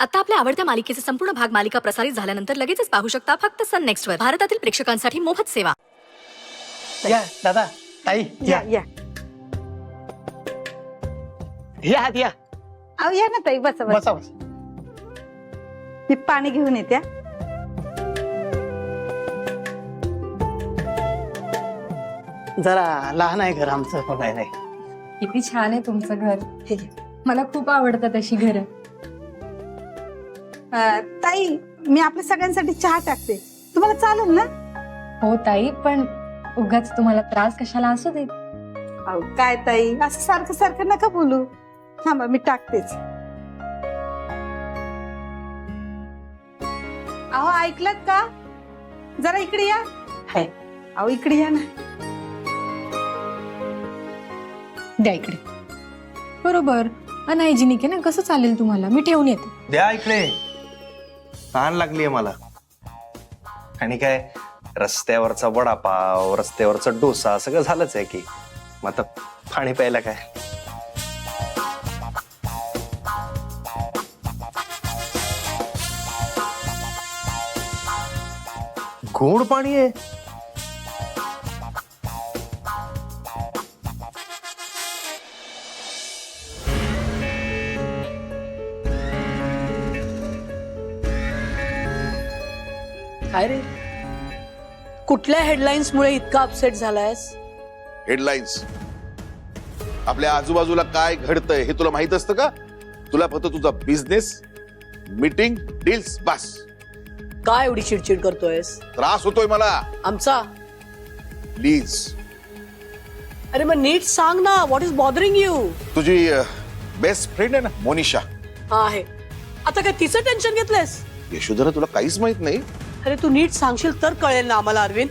आता आपल्या आवडत्या मालिकेचे संपूर्ण भाग मालिका प्रसारित झाल्यानंतर लगेचच पाहू शकता फक्त सन नेक्स्ट वर. भारतातील प्रेक्षकांसाठी मोफत सेवा. या दादा ताई या या या आत या. अहो या ना ताई बसा बसा. बसा बसा. मी पाणी घेऊन येते हा. जरा लहान आहे घर आमचं. हो नाही नाही किती छान आहे तुमचं घर. मला खूप आवडतात अशी घरं. ताई मी आपल्या सगळ्यांसाठी चहा टाकते, तुम्हाला चालेल ना? हो ताई, पण उगाच तुम्हाला त्रास कशाला असू दे. अहो काय ताई असं सारखं सारखं नका बोलू. थांबा मी टाकतेच. अहो ऐकलत का? जरा इकडे या. हाय. अहो इकडे या ना. द्या इकडे. बरोबर अनहायजिनिक आहे ना, कसं चालेल तुम्हाला? मी ठेवून येते. द्या इकडे, तहान लागलीये मला. आणि काय रस्त्यावरचा वडापाव, रस्त्यावरचा डोसा सगळं झालंच आहे की. मग आता पाणी प्यायला काय? गोड पाणी आहे. काय रे, कुठल्या हेडलाईन्स मुळे इतका अपसेट झालायस? हेडलाईन्स आपल्या आजूबाजूला काय घडतंय हे तुला माहित असतं का? तुला फक्त तुझा बिझनेस, मीटिंग, डील्स बस. काय एवढी चिडचिड करतोयस? त्रास होतोय मला. आमचा? प्लीज. अरे मग नीट सांग ना, व्हॉट इज बॉदरिंग यू? तुझी बेस्ट फ्रेंड आहे ना मोनिशा. हा आहे. आता काय तिचं टेन्शन घेतलंयस? यशोधरा तुला काहीच माहित नाही. अरे तू नीट सांगशील तर कळेल ना आम्हाला. अरविंद,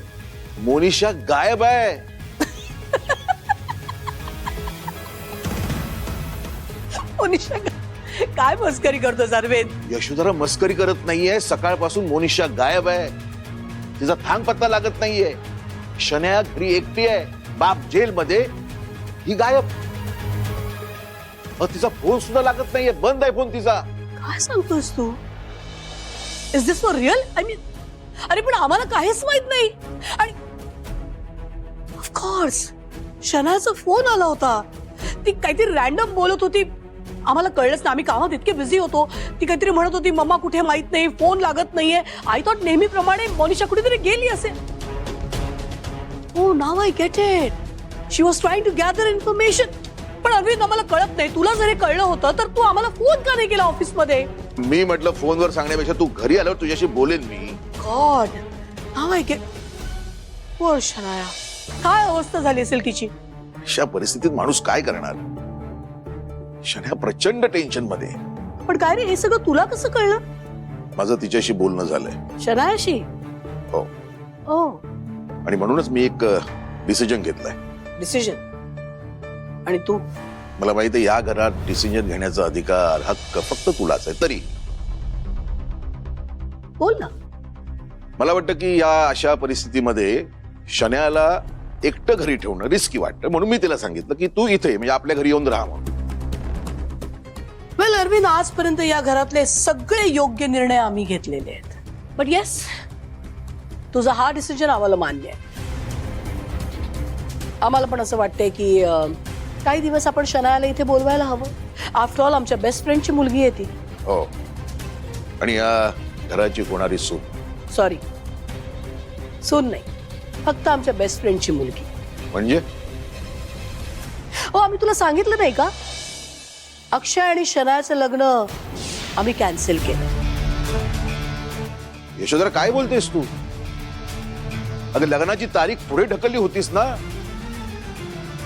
मोनिशा गायब आहे. मोनिशा काय मस्करी करतोस अरविंद? यशोधरा मस्करी करत नाहीये. सकाळपासून मोनिशा गायब आहे. तिचा थांग पत्ता लागत नाहीये. शन्या घरी एकटी आहे, बाप जेल मध्ये, ही गायब. तिचा फोन सुद्धा लागत नाहीये, बंद आहे फोन तिचा. काय सांगतोस तू? Is this for real? I mean, अरे पण आम्हाला काहीच माहित नाही. आणि ऑफकोर्स शनाचा फोन आला होता. ती काहीतरी रॅन्डम बोलत होती, आम्हाला कळलंच ना, आम्ही कामात इतके बिझी होतो. ती काहीतरी म्हणत होती मम्मा कुठे माहित नाही, फोन लागत नाहीये. आय थॉट नेहमीप्रमाणे मोनिशा कुठेतरी गेली असेल. Oh now I get it. She was trying to gather information. पण अरविंद आम्हाला कळत नाही. तुला जर हे कळलं होतं तर तू आम्हाला फोन का नाही केला ऑफिस मध्ये? मी म्हटलं फोनवर सांगण्यापेक्षा तू घरी आल्यावर तुझ्याशी बोलेन मी. गॉड, नाव आहे की शनाया, काय अवस्था झाली असेल तिची? अशा परिस्थितीत माणूस काय करणार? शन्या प्रचंड टेन्शन मध्ये. पण काय रे, हे सगळं तुला कसं कळलं? माझं तिच्याशी बोलणं झालंय. शनायाशी? हो. ओ, आणि म्हणूनच मी एक डिसिजन घेतलाय. डिसिजन? आणि तू? मला माहिती आहे या घरात डिसिजन घेण्याचा अधिकार, हक्क फक्त तुलाच आहे. तरी बोल ना. मला वाटतं की या अशा परिस्थितीमध्ये शन्याला एकटं घरी ठेवणं रिस्की वाटतं. म्हणून मी तिला सांगितलं की तू इथे म्हणजे आपल्या घरी येऊन राहा म्हणून. वेल अरविंद, आजपर्यंत या घरातले सगळे योग्य निर्णय आम्ही घेतलेले आहेत. बट येस, तुझा हा डिसिजन आम्हाला मान्य आहे. आम्हाला पण असं वाटतंय की काही दिवस आपण शनायाला इथे बोलवायला हवं. आफ्टर ऑल आमच्या बेस्ट फ्रेंडची मुलगी आहे ती. हो. आणि या घराची होणारी सून. सॉरी, सून नाही, फक्त आमच्या बेस्ट फ्रेंडची मुलगी. म्हणजे हो, आम्ही तुला सांगितलं नाही का, अक्षय आणि शनायाचं लग्न आम्ही कॅन्सल केलं. यशोधरा काय बोलतेस तू? अगं लग्नाची तारीख पुढे ढकलली होतीस ना,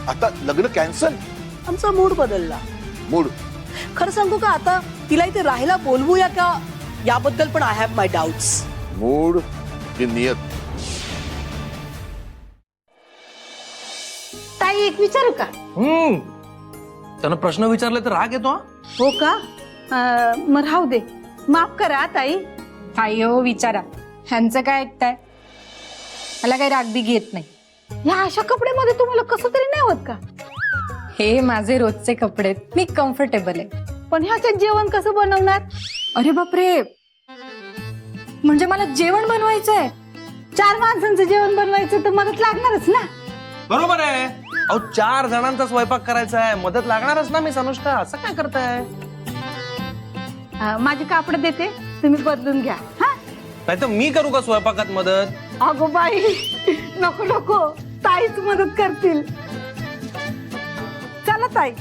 आता लग्न कॅन्सल? आमचा मूड बदलला. मूड? खरं सांगू का, आता तिला इथे राहायला बोलवूया का याबद्दल पण I have my doubts. Mood की नियत? ताई एक विचारू का? त्यानं प्रश्न विचारले तर राग येतो. हो का? मग राहू दे, माफ करा ताई. काय हो, विचारा. ह्यांचं काय ऐकताय? मला काही रागबीग येत नाही. या अशा कपड्यामध्ये तुम्हाला कसं तरी नाही होत का? हे माझे रोजचे कपडे, मी कम्फर्टेबल आहे. पण ह्याच्यात जेवण कसं बनवणार? अरे बापरे, म्हणजे मला जेवण बनवायचंय? 4 माणसांचं जेवण बनवायचं तर मदत लागणारच ना. बरोबर आहे. अहो 4 जणांचा स्वयंपाक करायचा आहे, मदत लागणारच ना. मी अनुष्का, असं काय करताय? माझी कापड देते, तुम्ही बदलून घ्या. हा नाही तर मी करू का स्वयंपाकात मदत? अगो बाई, नको नको, ताईच मदत करतील. चला ताई.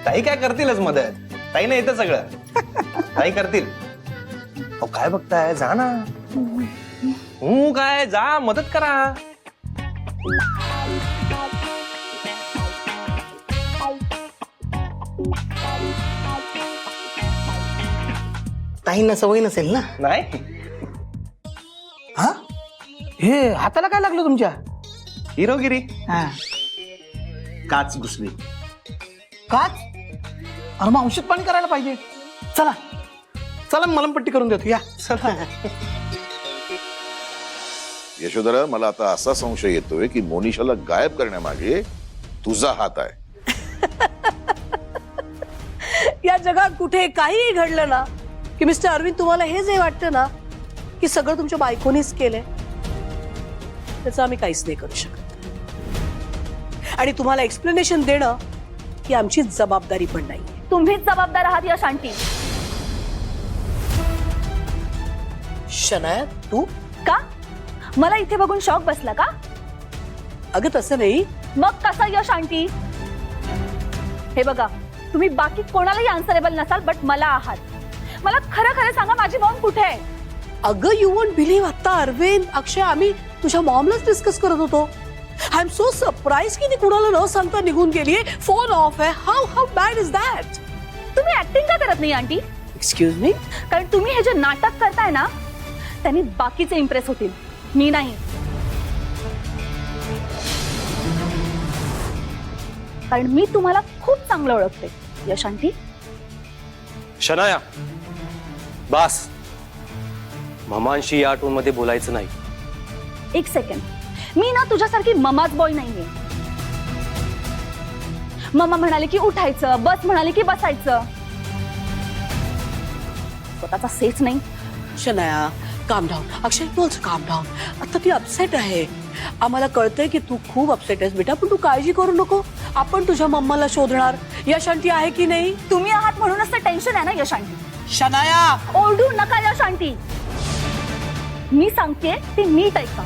ताई काय करतीलच मदत. ताईने येतं सगळं. ताई करतील. अहो काय बघताय, जा ना. काय, जा मदत करा. ताईंना सवय नसेल ना. नाही हा, हे हाताला काय लागलं तुमच्या? हिरोगिरी. हा, काच घुसली. काच? अरे मग औषध पाणी करायला पाहिजे. चला चला, मलमपट्टी करून देतो या. यशोधरा, मला आता असा संशय येतोय की मोनिशाला गायब करण्यामागे तुझा हात आहे. या जगात कुठे काहीही घडलं ना की मिस्टर अरविंद, तुम्हाला हे जे वाटतं ना की सगळं तुमच्या बायकोनीच केलंय, त्याचं आम्ही काहीच नाही करू शकत. आणि तुम्हाला एक्सप्लेनेशन देणं ही आमची जबाबदारी पण नाही. तुम्हीच जबाबदार आहात यश आंटी. शनाया, तू? का? मला इथे बघून शॉक बसला का? अगं तसं नाही. मग कसं यश आंटी? हे बघा, तुम्ही बाकी कोणालाही आन्सरेबल नसाल, बट मला आहात. मला खरं खरं सांगा, माझी मॉम कुठे आहे? अगं, यू वोंट बिलीव्ह, आता अरविंद, अक्षय, आम्ही तुझ्या मॉमलाच डिस्कस करत होतो. आय एम सो सरप्राइज की ती कुणाला न सांगता निघून गेलीये. फोन ऑफ आहे. How bad is that? तुम्ही ऍक्टिंग का करत नाही आंटी? Excuse me? कारण तुम्ही हे जे नाटक करताय ना, त्यांनी बाकीचे इम्प्रेस होतील, मी नाही. कारण मी तुम्हाला खूप चांगलं ओळखते यश आंटी. शनाया, बास. मामांशी या टोन मध्ये बोलायचं नाही. एक सेकंड, मी ना तुझ्यासारखी ममाच बॉय नाहीये. मम्मा म्हणाले की उठायचं, बस म्हणाले की बसायचं. स्वतःचा सेच नाही. शनाया, काम डाऊन. अक्षय, तू ऑल्सो काम डाऊन. आता ती अपसेट आहे. आम्हाला कळतंय की तू खूप अपसेट आहेस बेटा, पण तू काळजी करू नको. आपण तुझ्या मम्माला शोधणार. यश आंटी आहे की नाही? तुम्ही आहात म्हणूनच तर टेन्शन आहे ना यश आंटी. शनाया, ओरडू नका यश आंटी. मी सांगते ते नीट ऐका.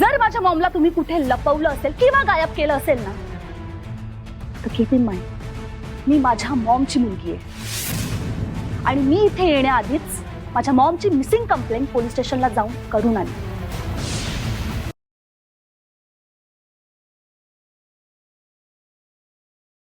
जर माझ्या मॉमला तुम्ही कुठे लपवलं असेल किंवा गायब केलं असेल ना, तर कीप इन माइंड, मी माझ्या मॉमची मुलगी आहे आणि मी इथे येण्याआधीच माझ्या मॉमची मिसिंग कंप्लेंट पोलीस स्टेशनला जाऊन करून आली.